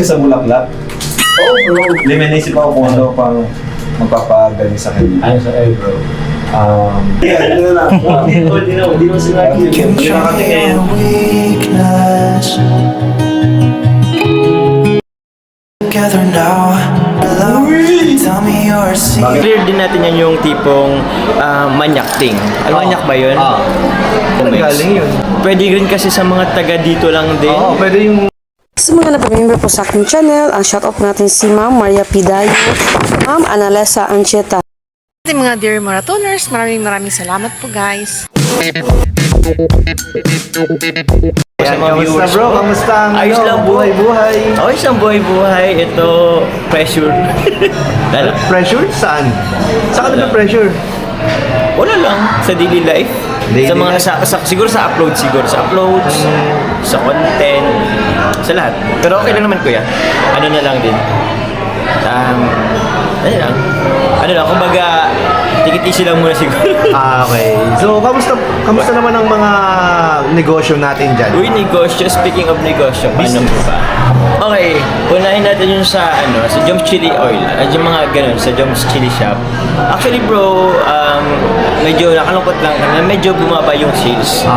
Sa Bulaklak. Oo bro. Hindi, may naisip ako kung ano pang magpapagaling sa kanya. Ayun sa air bro. Hindi na lang. Hindi mo sinabi yun. Hindi nakatingin. Together now, love. Tell me your secret. Clear din natin yan yung tipong manyak thing. Manyak ba yun? Galing yun. Pwede rin kasi sa mga taga dito lang din. Oo, pwede yung Sa mga napamember po sa aking channel, ang shoutout natin si Ma'am Maria Pidayo, Ma'am Analesa Ancheta. Ating mga dear marathoners, maraming salamat po guys. Sa mga kamusta viewers bro? ko. Kamusta ang Ayos lang po. buhay-buhay? Ayos lang buhay-buhay. Ito, pressure. Lalo. Pressure? Saan? Saan ka na pressure? Wala lang sa daily life. Daily sa mga life? siguro sa uploads, sa content, sa lahat. Pero okay lang naman kuya. Ano na lang din. Ano lang, kumbaga tikit-easy lang muna siguro. Okay. So, kamusta naman ang mga negosyo natin dyan? Uy, negosyo. Speaking of negosyo, paano mo ba? Okay, unahin natin yung sa Joms Chili Oil. Yung mga ganun, sa Joms Chili Shop. Actually bro, medyo nakalungkot lang na medyo bumaba yung sales.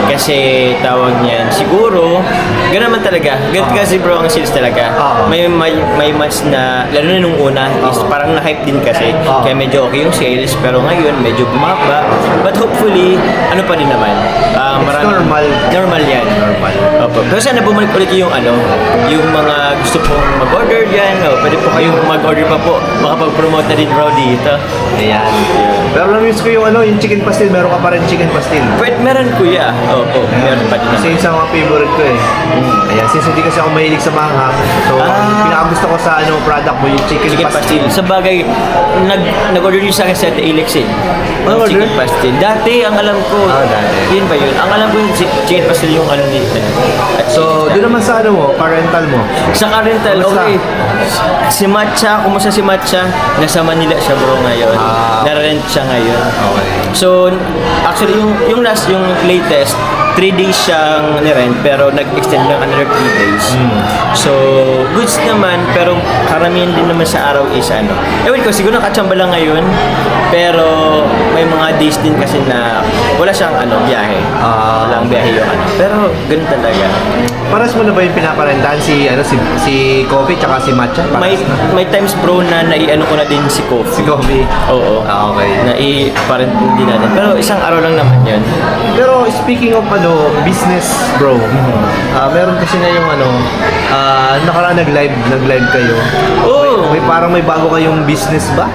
Kasi tawag niyan, siguro, ganun naman talaga. Ganun kasi bro ang sales talaga. May months na, lalo na nung una, is parang na-hype din kasi. Kaya medyo okay yung sales, pero ngayon medyo bumaba. But hopefully, ano pa din naman. Normal. Normal yan. Normal. Opo. Pero sana bumalik ulit yung yung mga gusto pong mag-order dyan. Pwede po kayong mag-order pa po. Makapag-promote na din bro dito. Ayan. Pero na-miss ko yung yung chicken pastil. Meron ka pa rin chicken pastil. Pwede, meron kuya. Opo, meron pa din Kasi naman. isa mga favorite ko eh. Ayan, since hindi kasi ako mahilig sa manghang. So, ang pinakagusto ko sa product mo, yung chicken pastil. Sa bagay, nag-order yun sa akin sa Ate Alex eh. Yung order? chicken pastil. Dati, ang alam ko, dati. yun ba yun? Ang alam ko yung chicken pastil yung nito. So, doon naman sa parental mo. Sa Karental, Kumusta? okay. Si Matcha, kumusta si Matcha? Nasa Manila siya bro ngayon. Na-rent siya ngayon. Okay. So, actually, yung latest, 3 days siyang nirent pero nag-extend lang another 3 days. So, goods naman pero karamihan din naman sa araw is ewan ko, siguro nakachamba lang ngayon pero may mga days din kasi na wala siyang biyahe. Walang biyahe yung Pero, ganun talaga. Paras mo na ba yung pinaparentahan si Coffee tsaka si Matcha? May times bro na nai-ano ko na din si Coffee. Si Coffee? Oo. Okay. Nai-parent din natin. Pero isang araw lang naman yun. Pero speaking of business bro, meron kasi na yung nakaraan nag-live kayo. Oo. May parang may bago kayong business ba?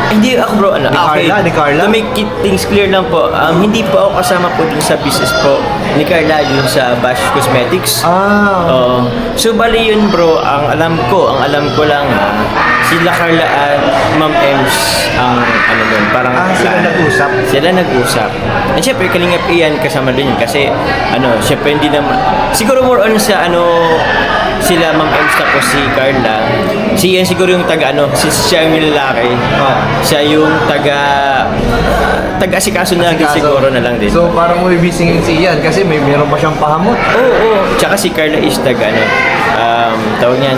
Hindi ako bro, Ni Carla? To make things clear lang po, hindi po ako kasama po dun sa business po ni Carla yung sa Bash Cosmetics. Oo. So bali yun bro, ang alam ko lang sila Carla at Ma'am Ems ang nun, parang sila nag-usap? Sila nag-usap. And syempre, Kalingap Ian kasama din yun kasi syempre hindi naman, siguro more on sa sila Ma'am Ems tapos si Carla. Si Ian siguro yung siya yung lalaki. Siya yung taga-asikaso na lang din siguro na lang din. So parang may busy si Ian kasi meron pa siyang pahamot. Oo. Tsaka si Carla is tawag niyan,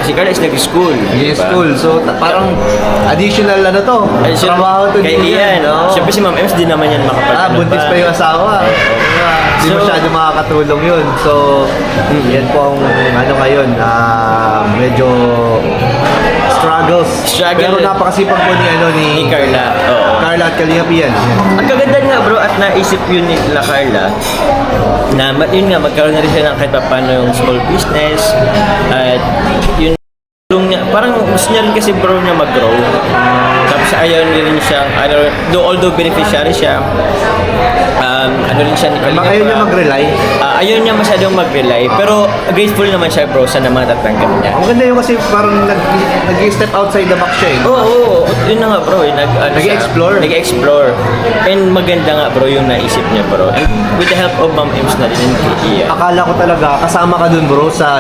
si Carla is nag-school. School. So parang additional trabaho to kay Ian. Siyempre si Ma'am Ems din naman yan makapag buntis pa yung asawa. Hindi masyado makakatulong yun. So, yan po ang ngayon. Medyo struggles. Pero napakasipag po ni Carla. Oo. Carla at Kalingap Ian. Ang kaganda nga bro at naisip yun ni Carla na yun nga magkaroon na rin siya ng kahit paano yung small business at yun parang gusto niya rin kasi bro niya mag-grow. Tapos ayaw niya rin siyang although beneficiary siya, rin siya ni Kalingap. Ayaw niya mag-rely? Ayaw niya masyadong mag-rely pero grateful naman siya bro sa naman tatanggap niya. Ang ganda yun kasi parang nag-step outside the box siya eh. Oo. Yun na nga bro. Nag-explore. And maganda nga bro yung naisip niya bro. And with the help of Ma'am Ems na rin and kay Ian. Akala ko talaga kasama ka dun bro sa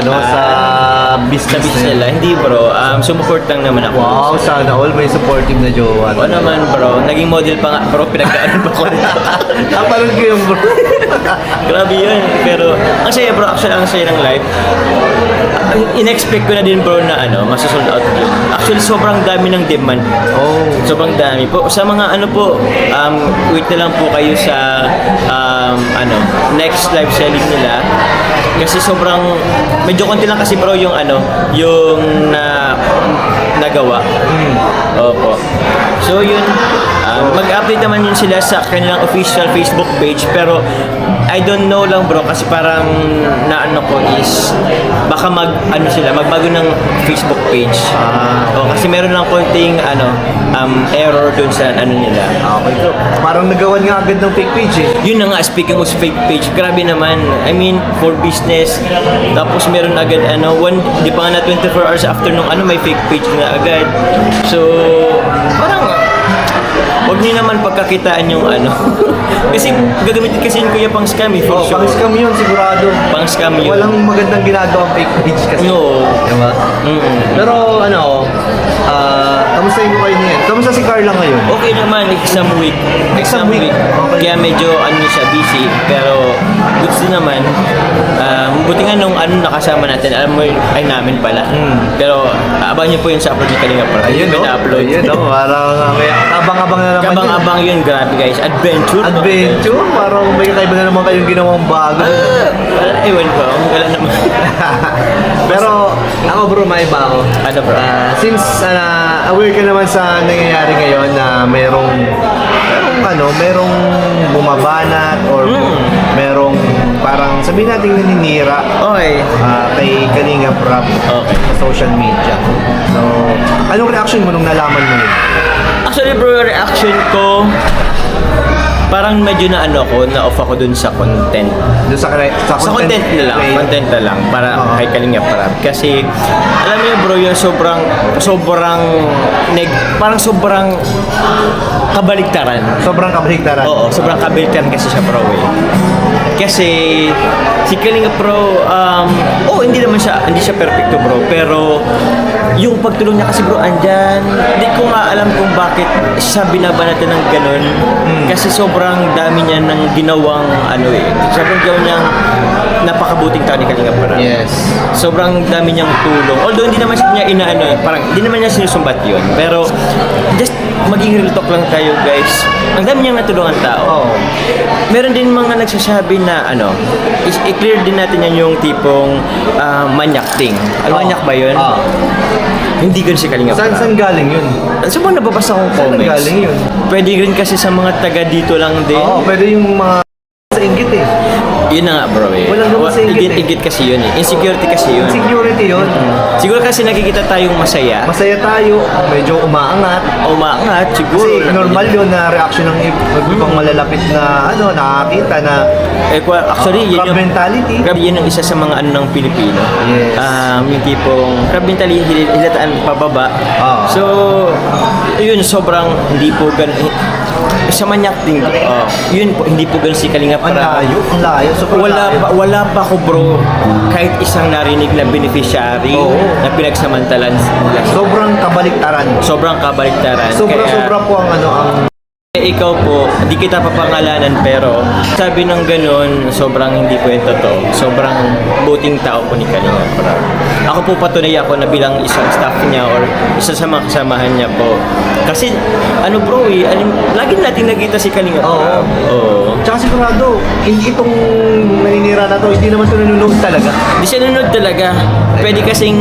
business nila. Hindi bro, support lang naman ako. Wow, sana all may supportive na jowa. Oo naman bro, naging model pa nga bro, pinagkaan pa ko rin. Napanood ko yung bro. Grabe yun. Pero ang saya bro, actually ang saya ng life. In-expect ko na din bro na masusold out yun. Actually sobrang dami ng demand. Oh. Sobrang dami po. Sa mga wait na lang po kayo sa next live selling nila. Kasi sobrang medyo konti lang kasi bro yung yung nagawa. Opo. So yun, mag-update naman yun sila sa kanilang official Facebook page, pero I don't know lang bro kasi parang ko is baka magbago ng Facebook page. Kasi meron lang konting error dun sa nila. Okay, so parang nagawan nga agad ng fake page eh. Yun na nga, speaking of fake page, grabe naman. I mean, for business, tapos meron agad, di pa nga na 24 hours after nung may fake page na agad. So, parang, wag niyo naman pagkakitaan yung kasi gagamitin kasi yun kuya pang scam for sure. Pang scam yun, sigurado. Pang scam yun. Walang magandang ginagawa fake page kasi. No. Diba? Pero kamusta yung kayo niyan? Kamusta si Carla ngayon? Okay naman, exam week. Exam week. Okay. Kaya medyo siya busy, pero goods din naman. Buti nga nung nakasama natin, alam mo ay namin pala. Pero abangan niyo po yun sa upload ni Kalinga Prab. Ayun, pina-upload. Ayun, parang abang-abang na naman Kabang-abang yun, grabe guys. Adventure. Parang may kakaiba na naman kayong ginawang bago. Ewan ko, wala naman. Pero ako bro, maiba ako. Ano bro? Since aware ka naman sa nangyayari ngayon na merong bumabanat or merong parang sabihin natin naninira Okay. kay Kalinga Prab Okay. sa social media. So, anong reaction mo nung nalaman mo yun? Actually bro, reaction ko, parang medyo na-off ako dun sa content. Doon sa Content na lang, creator? content na lang para kay Kalinga Prab. Kasi alam niyo bro, yung parang sobrang kabaliktaran. Sobrang kabaliktaran. Oo, sobrang kabaliktaran kasi siya bro eh. Kasi si Kalinga Pro, hindi siya perfecto bro, pero yung pagtulong niya kasi bro andyan, hindi ko nga alam kung bakit siya binabanatan ng ganun. Kasi sobrang dami niya ng ginawang sobrang gawin niyang napakabuting tao ni Kalinga Prab. Yes. Sobrang dami niyang tulong. Although hindi naman niya parang hindi naman niya sinusumbat yun. Pero just maging real talk lang tayo guys. Ang dami niyang natulungan tao. Oo. Meron din mga nagsasabi na i-clear din natin yan yung tipong manyak thing. Manyak ba yun? Hindi ganun si Kalinga Prab. Saan galing yun? Sa mga nababasa kong Saan comments. galing yun? Pwede rin kasi sa mga taga dito lang din. Oo, pwede yung mga sa inggit eh. Yun na nga bro eh. Walang naman sa inggit eh. Inggit kasi yun eh. Insecurity kasi yun. Security yun. Siguro kasi nakikita tayong masaya. Masaya tayo, medyo umaangat. Umaangat siguro. Kasi normal yun na reaction ng ibang malalapit na nakakita na Actually, yun crab mentality. Crab yun ang isa sa mga ng Pilipino. Yes. Yung tipong crab mentality, hilataan pababa. So, yun sobrang hindi po ganun. Sa manyak din. Yun po, hindi po ganun si Kalinga Ang Prab. layo, ang layo. Sobrang layo. Wala pa ko bro kahit isang narinig na beneficiary na pinagsamantalan nila. Sobrang kabaliktaran. Sobrang kabaliktaran. Sobra po ang Ikaw po, hindi kita papangalanan pero sabi ng ganun, sobrang hindi po yung totoo. Sobrang buting tao po ni Kalinga Prab. Ako po patunay ako na bilang isang staff niya or isa sa mga kasamahan niya po. Kasi bro lagi natin nakita si Kalinga Prab. Oo. Tsaka sigurado, hindi itong naninira na to, hindi naman ito nanonood talaga. Hindi siya nanonood talaga. Pwede kasing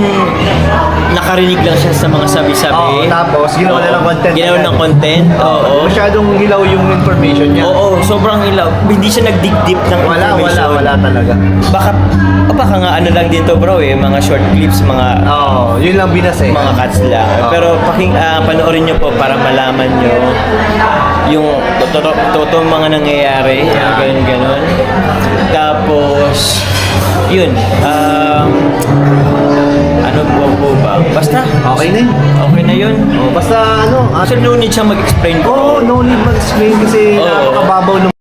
nakarinig lang siya sa mga sabi-sabi. Tapos ginawa na ng content. Ginawa ng content. Oo. Masyadong hilaw yung information niya. Oo, sobrang ilaw. Hindi siya nag-dig-deep ng information. Wala talaga. Baka nga lang din to bro mga short clips, Yun lang binasa eh. mga cuts lang. Pero panoorin nyo po para malaman nyo yung totoong mga nangyayari, ganun. Tapos, yun, ano po ba? Basta, Okay na yun. okay na yun. Basta So, no need siyang mag-explain po. no need mag-explain kasi napakababaw ng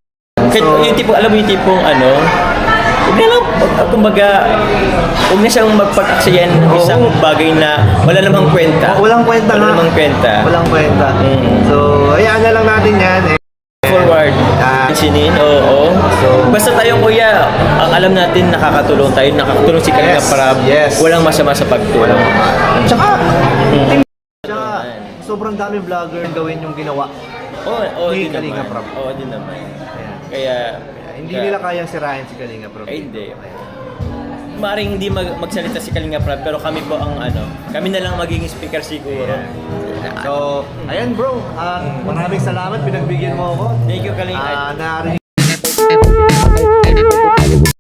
Kahit yung tipong, alam mo yung tipong huwag na lang, kumbaga, huwag na siyang magpag-aksayan ng isang bagay na wala namang kwenta. Walang kwenta Wala nga. namang kwenta. Walang kwenta. So, hayaan na lang natin yan. Forward. Sinin, oo. So, Basta tayo kuya, ang alam natin nakakatulong tayo, nakakatulong si Kalinga Yes, Prab. yes. Walang masama sa pagtulong. Tsaka, sobrang dami vlogger gawin yung ginawa. Oo, Ni din Kalinga naman. Prab. Oo, din naman. Ayan. Kaya, Hindi nila kayang sirahin si Kalinga Prab. Ay, hindi. Maring hindi magsalita si Kalinga Prab, pero kami po ang kami na lang magiging speaker siguro. So, ayan bro, maraming salamat, pinagbigyan mo ako. Thank you, Kalinga. Narinig